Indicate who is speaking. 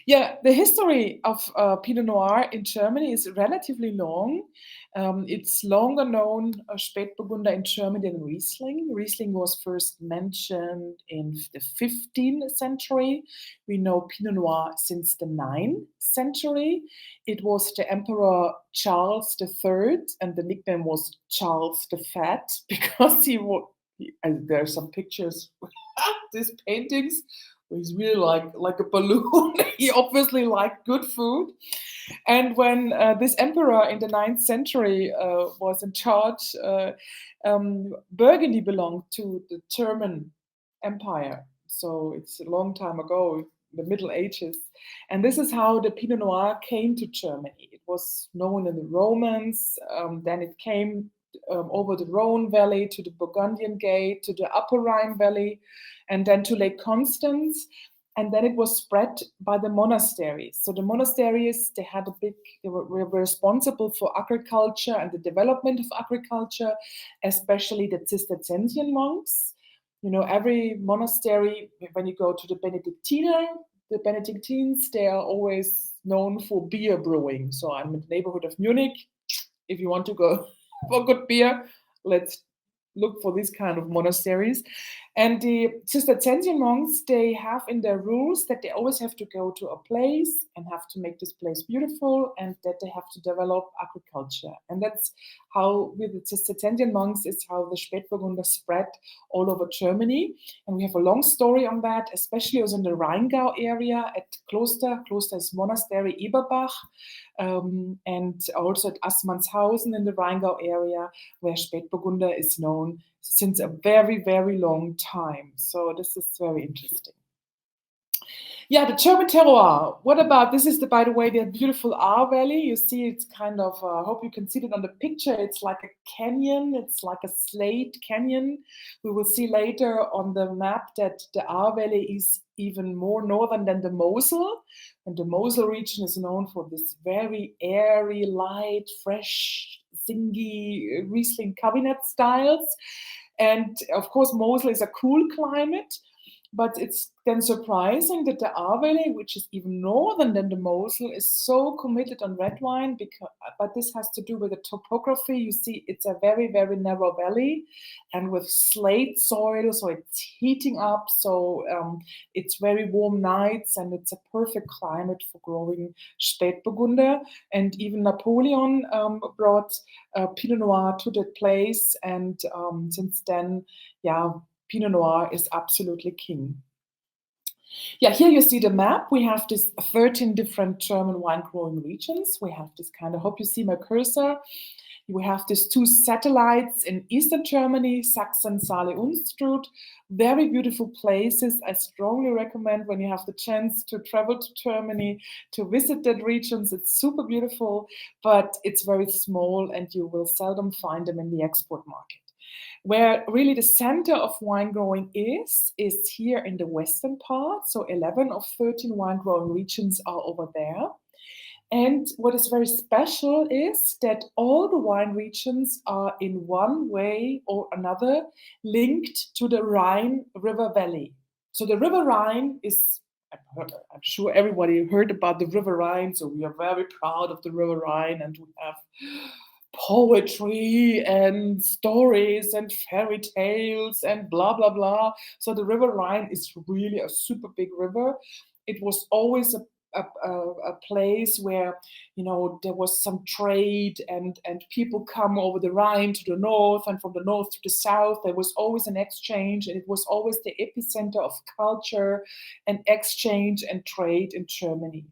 Speaker 1: Yeah, the history of Pinot Noir in Germany is relatively long. It's longer known Spätburgunder in Germany than Riesling. Riesling was first mentioned in the 15th century. We know Pinot Noir since the 9th century. It was the Emperor Charles III, and the nickname was Charles the Fat because there are some pictures, these paintings. He's really like a balloon. He obviously liked good food. And when this emperor in the 9th century was in charge, Burgundy belonged to the German Empire. So it's a long time ago, the Middle Ages. And this is how the Pinot Noir came to Germany. It was known in the Romans, then it came over the Rhone Valley to the Burgundian Gate, to the Upper Rhine Valley, and then to Lake Constance. And then it was spread by the monasteries. So the monasteries, they were responsible for agriculture and the development of agriculture, especially the Cistercian monks. You know, every monastery, when you go to the Benedictines, they are always known for beer brewing. So I'm in the neighborhood of Munich. If you want to go for good beer, let's look for these kind of monasteries. And the Cistercian monks, they have in their rules that they always have to go to a place and have to make this place beautiful, and that they have to develop agriculture. And that's how, with the Cistercian monks, is how the Spätburgunder spread all over Germany. And we have a long story on that, especially also in the Rheingau area at Kloster. Kloster is monastery Eberbach, and also at Assmannshausen in the Rheingau area, where Spätburgunder is known since a very, very long time. So this is very interesting. Yeah, the German terroir. What about, this is, by the way, the beautiful Ahr Valley. You see it's kind of, I hope you can see it on the picture. It's like a canyon. It's like a slate canyon. We will see later on the map that the Ahr Valley is even more northern than the Mosel. And the Mosel region is known for this very airy, light, fresh, zingy Riesling Cabernet styles. And of course, Mosel is a cool climate, but it's then surprising that the Ahr Valley, which is even northern than the Mosel, is so committed on red wine. But this has to do with the topography. You see, it's a very, very narrow valley, and with slate soil, so it's heating up. So it's very warm nights, and it's a perfect climate for growing Spätburgunder. And even Napoleon brought Pinot Noir to that place, and since then, yeah, Pinot Noir is absolutely king. Yeah, here you see the map. We have these 13 different German wine growing regions. We have this kind of, hope you see my cursor. We have these 2 satellites in eastern Germany, Sachsen, Saale, Unstrut. Very beautiful places. I strongly recommend, when you have the chance to travel to Germany, to visit that regions. It's super beautiful, but it's very small, and you will seldom find them in the export market. Where really the center of wine growing is here in the western part. So 11 of 13 wine growing regions are over there. And what is very special is that all the wine regions are in one way or another linked to the Rhine River Valley. So the River Rhine is, I'm sure everybody heard about the River Rhine, so we are very proud of the River Rhine, and we have poetry and stories and fairy tales and blah, blah, blah. So the River Rhine is really a super big river. It was always a place where, you know, there was some trade, and people come over the Rhine to the north, and from the north to the south. There was always an exchange, and it was always the epicenter of culture and exchange and trade in Germany.